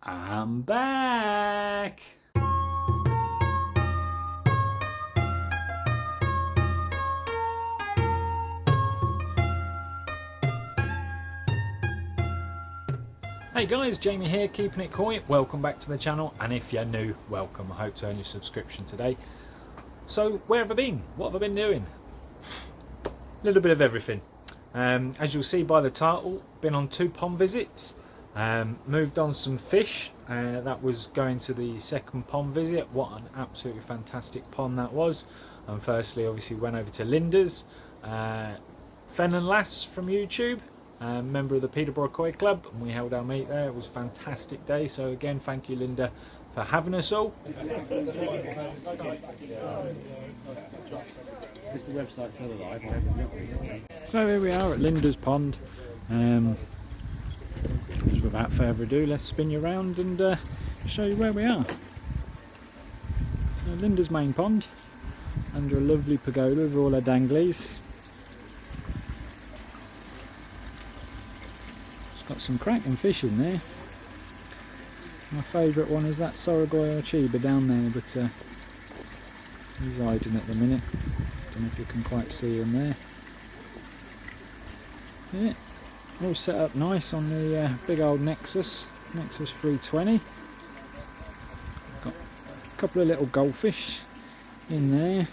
I'm back! Hey guys, Jamie here, keeping it koi. Welcome back to the channel, and if you're new, welcome. I hope to earn your subscription today. So, where have I been? What have I been doing? A little bit of everything. As you'll see by the title, been on 2 pond visits. Moved on some fish. That was going to the second pond visit. What an absolutely fantastic pond that was. And firstly, obviously, went over to Linda's. Fen and Lass from YouTube. Member of the Peterborough Koi Club, and we held our meet there. It was a fantastic day, so again thank you, Linda, for having us all. So here we are at Linda's pond. Just without further ado, let's spin you around and show you where we are. So Linda's main pond, under a lovely pagoda with all her danglies. Got some cracking fish in there. My favourite one is that Soragoi or Chiba down there, but he's hiding at the minute. Don't know if you can quite see him there. Yeah, all set up nice on the big old Nexus 320. Got a couple of little goldfish in there.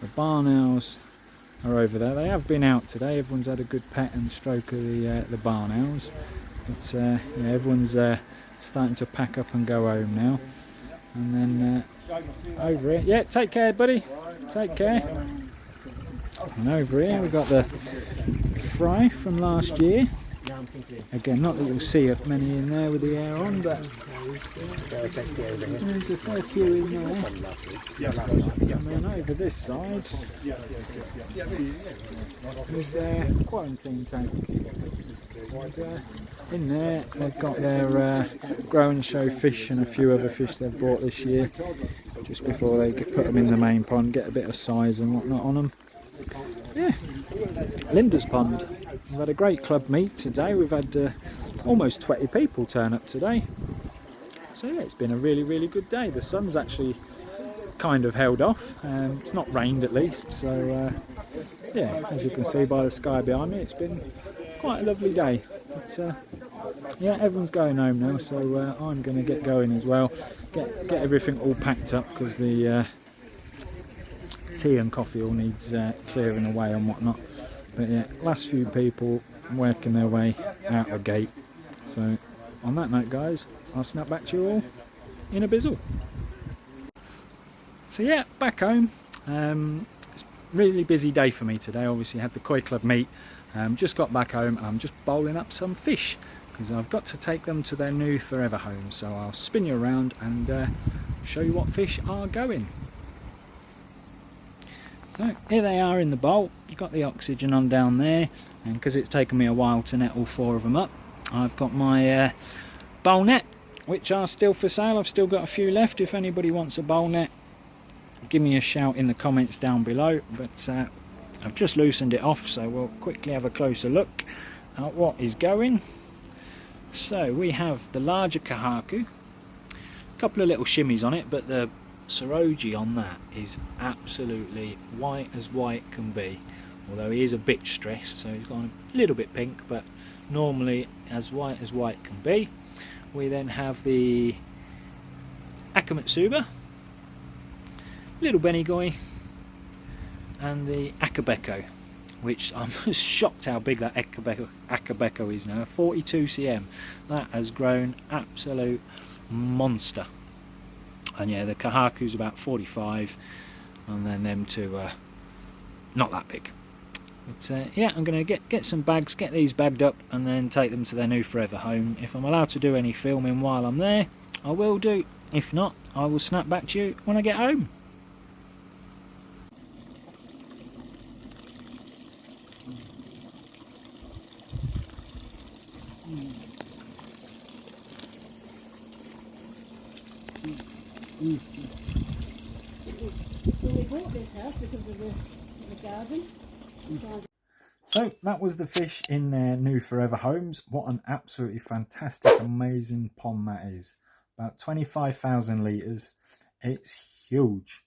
The barn owls are over there. They have been out today. Everyone's had a good pet and stroke of the barn owls. But yeah, everyone's starting to pack up and go home now. And then over here, yeah, take care, buddy. Take care. And over here we've got the fry from last year. Again, not that you'll see many in there with the air on, but there's a fair few in there. And then over this side is their quarantine tank. And, in there they've got their grow and show fish and a few other fish they've bought this year, just before they put them in the main pond, get a bit of size and whatnot on them. Yeah, Linda's pond. We've had a great club meet today. We've had almost 20 people turn up today. So yeah, it's been a really good day. The sun's actually kind of held off. It's not rained at least. So yeah, as you can see by the sky behind me, it's been quite a lovely day. But yeah, everyone's going home now, so I'm going to get going as well. Get everything all packed up, because the tea and coffee all needs clearing away and whatnot. But yeah, last few people working their way out the gate. So on that note, guys, I'll snap back to you all in a bizzle. So yeah, back home. It's a really busy day for me today. Obviously had the Koi Club meet. Just got back home and I'm just bowling up some fish, because I've got to take them to their new forever home. So I'll spin you around and show you what fish are going. So here they are in the bowl. You've got the oxygen on down there, and because it's taken me a while to net all 4 of them up, I've got my bowl net, which are still for sale. I've still got a few left. If anybody wants a bowl net, give me a shout in the comments down below. But I've just loosened it off, so we'll quickly have a closer look at what is going. So we have the larger kahaku, a couple of little shimmies on it, but the Soroji on that is absolutely white as white can be, although he is a bit stressed, so he's gone a little bit pink, but normally as white can be. We then have the Akamatsuba, little Benigoi, and the Akabeko, which I'm just shocked how big that Akabeko is now. 42 cm. That has grown absolute monster. And yeah, the kahaku's about 45, and then them two are not that big. But yeah, I'm going to get some bags, get these bagged up, and then take them to their new forever home. If I'm allowed to do any filming while I'm there, I will do. If not, I will snap back to you when I get home. Well, we bought this house because of the garden. So that was the fish in their new forever homes. What an absolutely fantastic, amazing pond that is. About 25,000 litres. It's huge.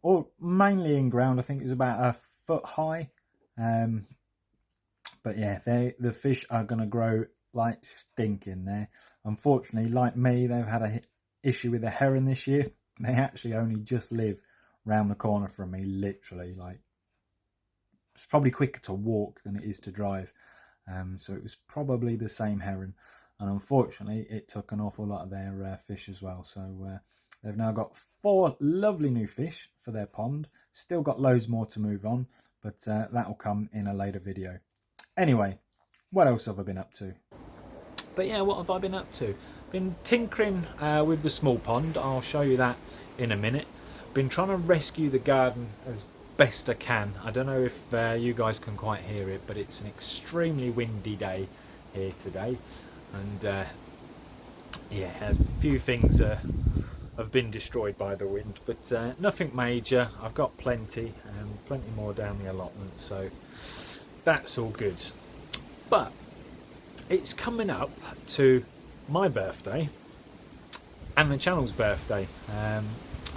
Or mainly in ground. I think it was about a foot high. But yeah, the fish are going to grow like stink in there. Unfortunately, like me, they've had an issue with the heron this year. They actually only just live round the corner from me, literally. Like, it's probably quicker to walk than it is to drive. So it was probably the same heron. And unfortunately, it took an awful lot of their fish as well. So they've now got 4 lovely new fish for their pond. Still got loads more to move on, but that'll come in a later video. Anyway, what else have I been up to? But yeah, what have I been up to? Been tinkering with the small pond. I'll show you that in a minute. Been trying to rescue the garden as best I can. I don't know if you guys can quite hear it, but it's an extremely windy day here today. And yeah, a few things have been destroyed by the wind, but nothing major. I've got plenty more down the allotment, so that's all good. But it's coming up to my birthday and the channel's birthday.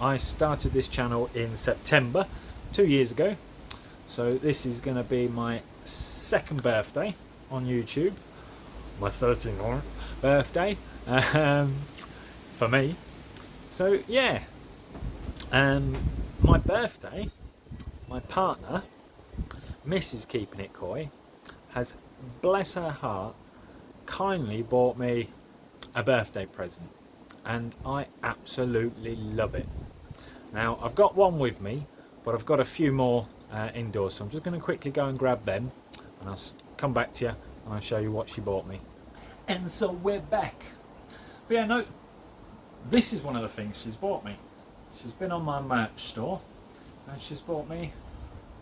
I started this channel in September 2 years ago, so this is going to be my 2nd birthday on YouTube, my 13th birthday for me. So yeah, my birthday, my partner, Mrs. Keeping It Koi, has, bless her heart, kindly bought me a birthday present, and I absolutely love it. Now, I've got one with me, but I've got a few more indoors, so I'm just going to quickly go and grab them, and I'll come back to you and I'll show you what she bought me. And so we're back. But yeah, no, this is one of the things she's bought me. She's been on my merch store, and she's bought me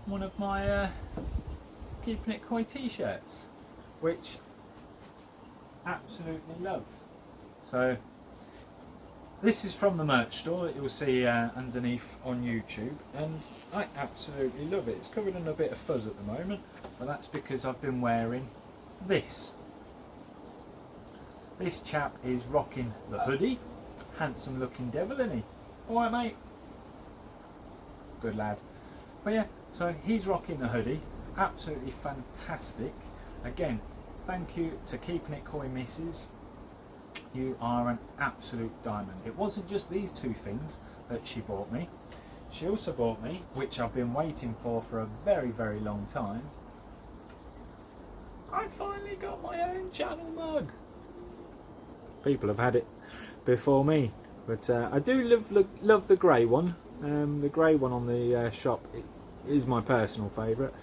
one of my Keeping It Koi t-shirts, which absolutely love. So this is from the merch store that you'll see underneath on YouTube, and I absolutely love it. It's covered in a bit of fuzz at the moment, but that's because I've been wearing this. This chap is rocking the hoodie. Handsome looking devil, isn't he? Alright, mate. Good lad. But yeah, so he's rocking the hoodie. Absolutely fantastic. Again, thank you to Keeping It Koi Missus. You are an absolute diamond. It wasn't just these 2 things that she bought me. She also bought me, which I've been waiting for a very, very long time. I finally got my own channel mug. People have had it before me, but I do love the grey one. The grey one on the shop is my personal favourite,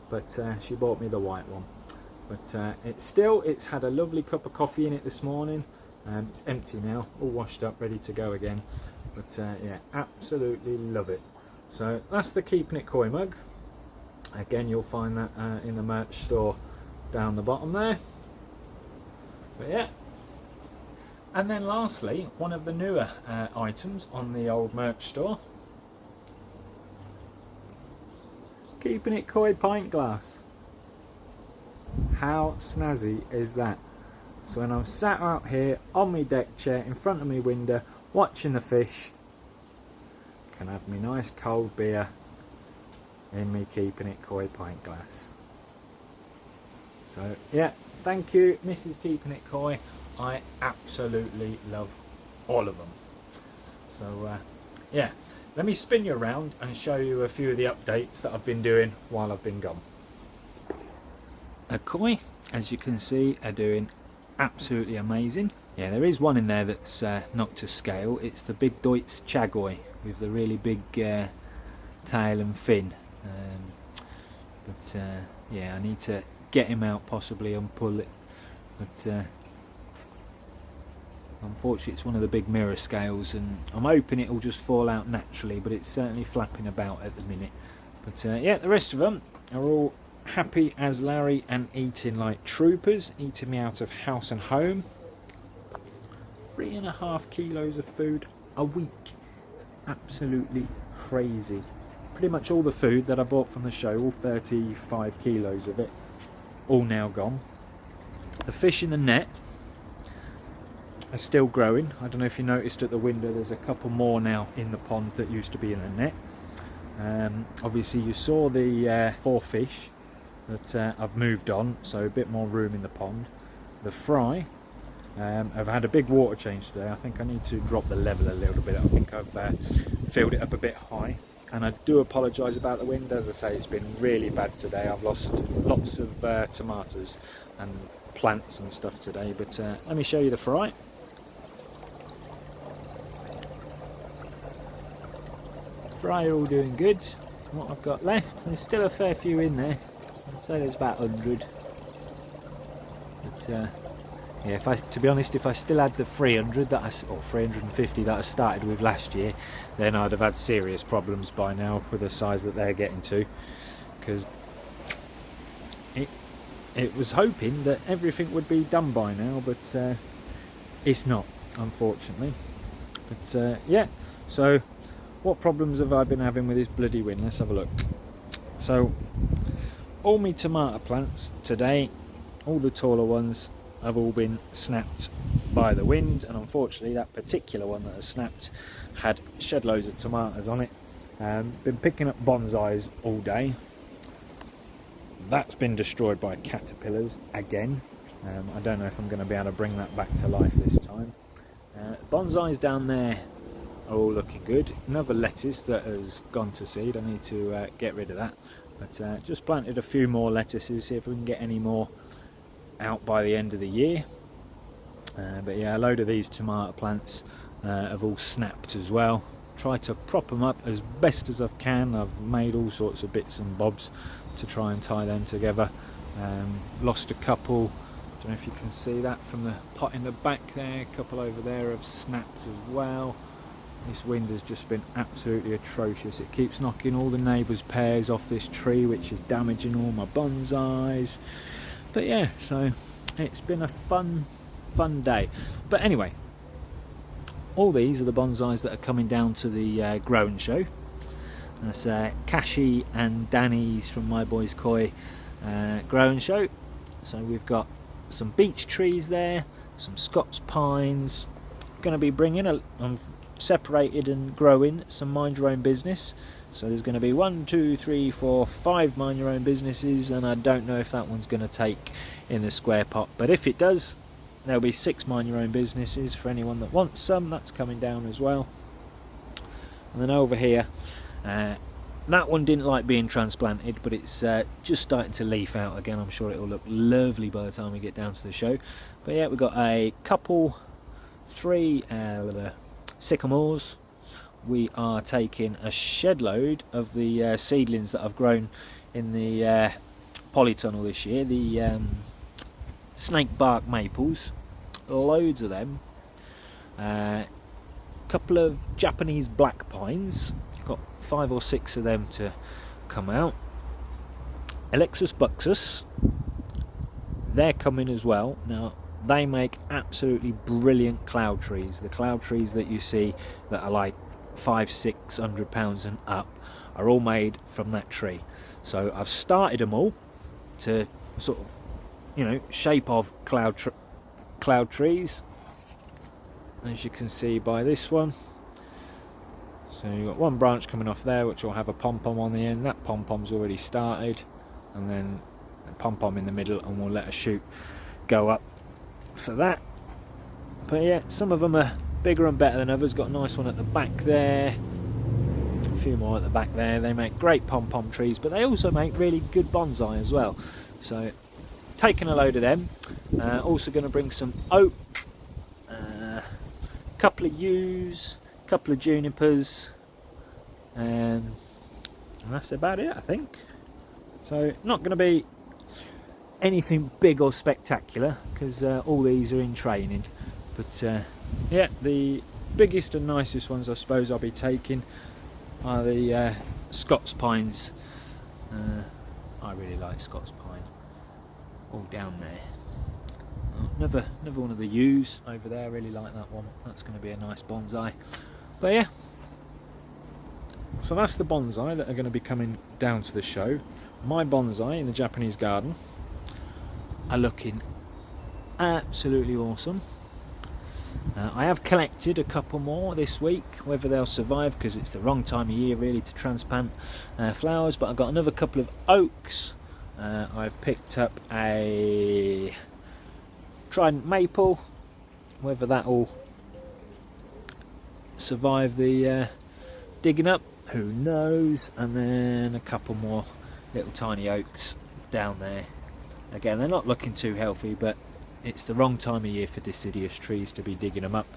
but she bought me the white one. But it's had a lovely cup of coffee in it this morning. It's empty now, all washed up, ready to go again. But yeah, absolutely love it. So that's the Keeping It Koi mug. Again, you'll find that in the merch store down the bottom there. But yeah. And then lastly, one of the newer items on the old merch store. Keeping It Koi pint glass. How snazzy is that? So when I'm sat out here on my deck chair in front of my window watching the fish, I can have my nice cold beer in me Keeping It Koi pint glass. So yeah, thank you Mrs. Keeping It Koi. I absolutely love all of them. So yeah, let me spin you around and show you a few of the updates that I've been doing while I've been gone. The koi, as you can see, are doing absolutely amazing. Yeah, there is one in there that's not to scale. It's the big Deutsch Chagoi with the really big tail and fin. But yeah, I need to get him out possibly and pull it. But unfortunately it's one of the big mirror scales, and I'm hoping it will just fall out naturally, but it's certainly flapping about at the minute. But yeah, the rest of them are all happy as Larry and eating like troopers, eating me out of house and home. 3.5 kilos of food a week. It's absolutely crazy. pretty much all the food that I bought from the show, all 35 kilos of it, all now gone. The fish in the net are still growing. I don't know if you noticed at the window, there's a couple more now in the pond that used to be in the net. Obviously you saw the 4 fish that I've moved on, so a bit more room in the pond. The fry, I've had a big water change today. I think I need to drop the level a little bit. I think I've filled it up a bit high, and I do apologise about the wind. As I say, it's been really bad today. I've lost lots of tomatoes and plants and stuff today, but let me show you the fry. Fry all doing good. What I've got left, there's still a fair few in there. I'd say there's about 100. But yeah, to be honest, if I still had the 300 or 350 that I started with last year, then I'd have had serious problems by now with the size that they're getting to. Because it was hoping that everything would be done by now, but it's not, unfortunately. But yeah, so what problems have I been having with this bloody wind? Let's have a look. So all my tomato plants today, all the taller ones, have all been snapped by the wind, and unfortunately that particular one that has snapped had shed loads of tomatoes on it. Been picking up bonsais all day. That's been destroyed by caterpillars again. I don't know if I'm going to be able to bring that back to life this time. Bonsais down there are all looking good. Another lettuce that has gone to seed. I need to get rid of that. But just planted a few more lettuces, see if we can get any more out by the end of the year. But yeah, a load of these tomato plants have all snapped as well. Try to prop them up as best as I can. I've made all sorts of bits and bobs to try and tie them together. Lost a couple. Don't know if you can see that from the pot in the back there. A couple over there have snapped as well. This wind has just been absolutely atrocious. It keeps knocking all the neighbours' pears off this tree, which is damaging all my bonsais. But yeah, so it's been a fun day. But anyway, all these are the bonsais that are coming down to the growing show. That's Kashi and Danny's from My Boys Koi growing show. So we've got some beech trees there, some Scots pines. Going to be bringing separated and growing some mind your own business. So there's going to be 1, 2, 3, 4, 5 mind your own businesses, and I don't know if that one's going to take in the square pot, but if it does, there'll be 6 mind your own businesses for anyone that wants some. That's coming down as well. And then over here, that one didn't like being transplanted, but it's just starting to leaf out again. I'm sure it'll look lovely by the time we get down to the show. But yeah, we've got a couple, 3 sycamores. We are taking a shed load of the seedlings that I've grown in the polytunnel this year, the snake bark maples, loads of them. Couple of Japanese black pines, got 5 or 6 of them to come out. Alexis buxus, they're coming as well. Now they make absolutely brilliant cloud trees. The cloud trees that you see that are like £500-600 and up are all made from that tree. So I've started them all to sort of, you know, shape of cloud trees, as you can see by this one. So you've got one branch coming off there which will have a pom-pom on the end. That pom-pom's already started, and then a pom-pom in the middle, and we'll let a shoot go up for that. But yeah, some of them are bigger and better than others. Got a nice one at the back there, a few more at the back there. They make great pom-pom trees, but they also make really good bonsai as well. So taking a load of them. Also going to bring some oak, a couple of yews, a couple of junipers, and that's about it, I think. So not going to be anything big or spectacular, because all these are in training. But yeah, the biggest and nicest ones I suppose I'll be taking are the Scots pines. I really like Scots pine. All down there. Another one of the yews over there. Really like that one. That's going to be a nice bonsai. But yeah, So that's the bonsai that are going to be coming down to the show. My bonsai in the Japanese garden are looking absolutely awesome. I have collected a couple more this week, whether they'll survive because it's the wrong time of year really to transplant flowers, but I've got another couple of oaks. I've picked up a trident maple, whether that'll survive the digging up, who knows, and then a couple more little tiny oaks down there. Again, they're not looking too healthy, but it's the wrong time of year for deciduous trees to be digging them up.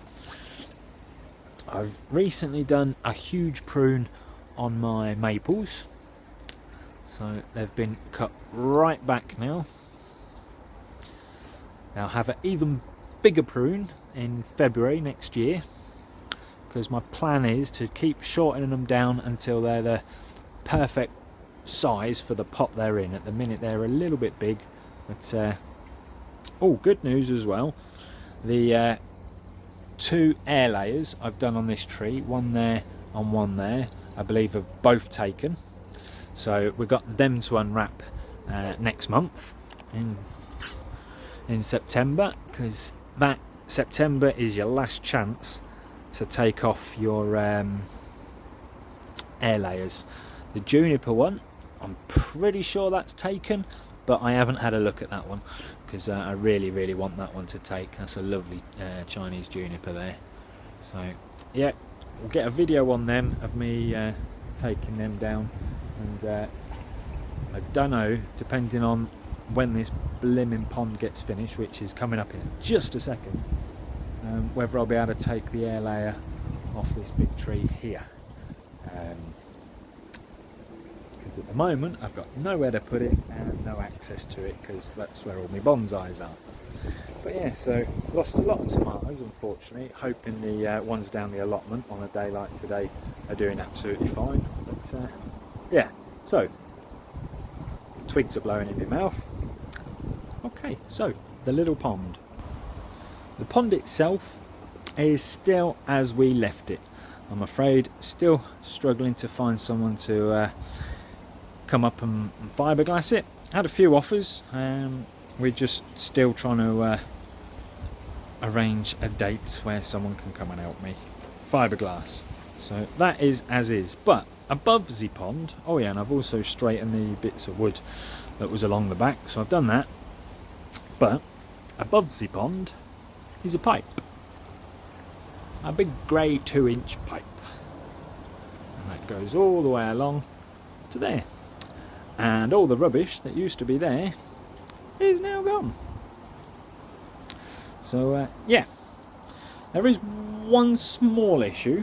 I've recently done a huge prune on my maples, so they've been cut right back now. I'll have an even bigger prune in February next year, because my plan is to keep shortening them down until they're the perfect size for the pot they're in. At the minute they're a little bit big, but oh, good news as well, the 2 air layers I've done on this tree, one there and one there, I believe have both taken. So we've got them to unwrap next month in September, because that September is your last chance to take off your air layers. The juniper one, I'm pretty sure that's taken, but I haven't had a look at that one because I really want that one to take. That's a lovely Chinese juniper there. So yeah, we'll get a video on them of me taking them down, and I don't know, depending on when this blimmin' pond gets finished, which is coming up in just a second, whether I'll be able to take the air layer off this big tree here. Because at the moment I've got nowhere to put it and no access to it, because that's where all my bonsais are. But yeah, so lost a lot of tomatoes unfortunately, hoping the ones down the allotment on a day like today are doing absolutely fine. But yeah, so twigs are blowing in my mouth. Okay, so the little pond. The pond itself is still as we left it. I'm afraid still struggling to find someone to come up and fiberglass it. Had a few offers, we're just still trying to arrange a date where someone can come and help me fiberglass. So that is as is. But above the pond, oh yeah, and I've also straightened the bits of wood that was along the back, so I've done that. But above the pond is a pipe, a big grey 2-inch pipe, and that goes all the way along to there, and all the rubbish that used to be there is now gone. So yeah, there is one small issue.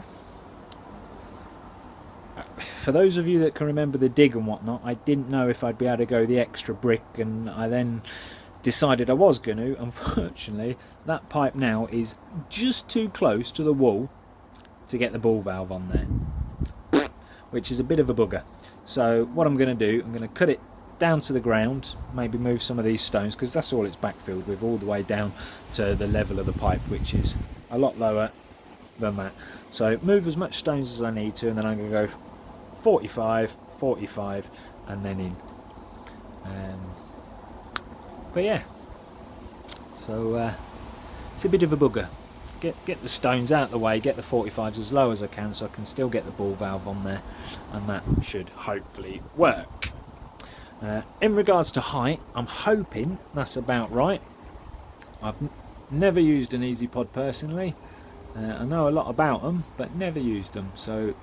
For those of you that can remember the dig and whatnot, I didn't know if I'd be able to go the extra brick, and I then decided I was going to. Unfortunately, that pipe now is just too close to the wall to get the ball valve on there, which is a bit of a bugger. So what I'm going to do, I'm going to cut it down to the ground, maybe move some of these stones, because that's all it's backfilled with, all the way down to the level of the pipe, which is a lot lower than that. So move as much stones as I need to, and then I'm going to go 45, 45, and then in. But yeah, so it's a bit of a bugger. Get the stones out of the way, get the 45s as low as I can, so I can still get the ball valve on there, and that should hopefully work. In regards to height, I'm hoping that's about right. I've never used an Easy Pod personally. I know a lot about them, but never used them. So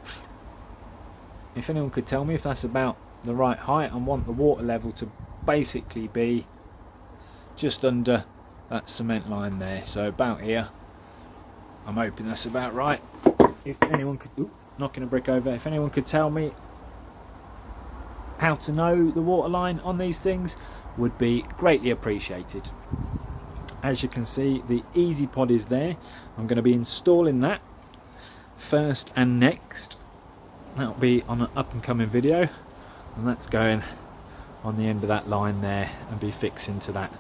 if anyone could tell me if that's about the right height, I want the water level to basically be just under that cement line there, so about here. I'm hoping that's about right. If anyone could, knocking a brick over, if anyone could tell me how to know the water line on these things, would be greatly appreciated. As you can see, the Easy Pod is there. I'm going to be installing that first and next. That'll be on an up and coming video, and that's going on the end of that line there and be fixing to that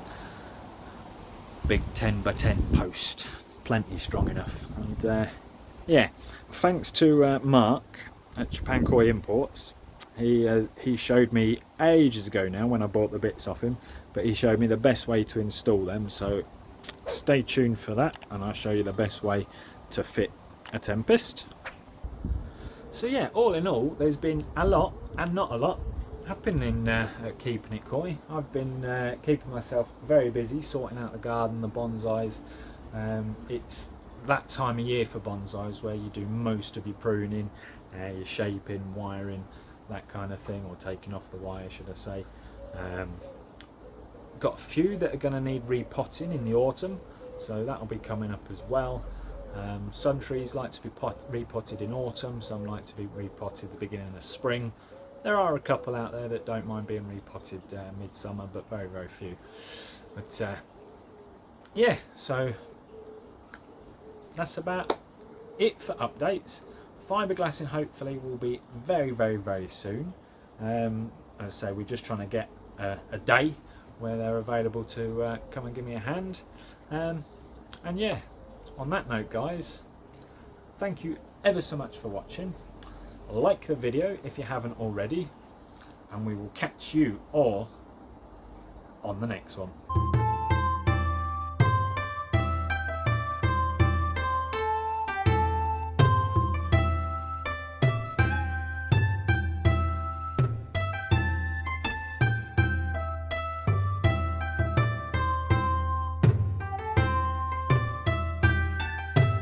big 10 by 10 post. Plenty strong enough. And yeah, thanks to Mark at Japan Koi Imports. He showed me ages ago now when I bought the bits off him, but he showed me the best way to install them, so stay tuned for that and I'll show you the best way to fit a Tempest. So yeah, all in all, there's been a lot and not a lot happening at Keeping It Koi. I've been keeping myself very busy sorting out the garden, the bonsais. It's that time of year for bonsais where you do most of your pruning, your shaping, wiring, that kind of thing, or taking off the wire, should I say. Got a few that are going to need repotting in the autumn, so that'll be coming up as well. Some trees like to be repotted in autumn, some like to be repotted at the beginning of spring. There are a couple out there that don't mind being repotted midsummer, but very, very few. But yeah, so that's about it for updates. Fiberglassing hopefully will be very, very, very soon. As I say, we're just trying to get a day where they're available to come and give me a hand. And yeah, on that note, guys, thank you ever so much for watching. Like the video if you haven't already, and we will catch you all on the next one.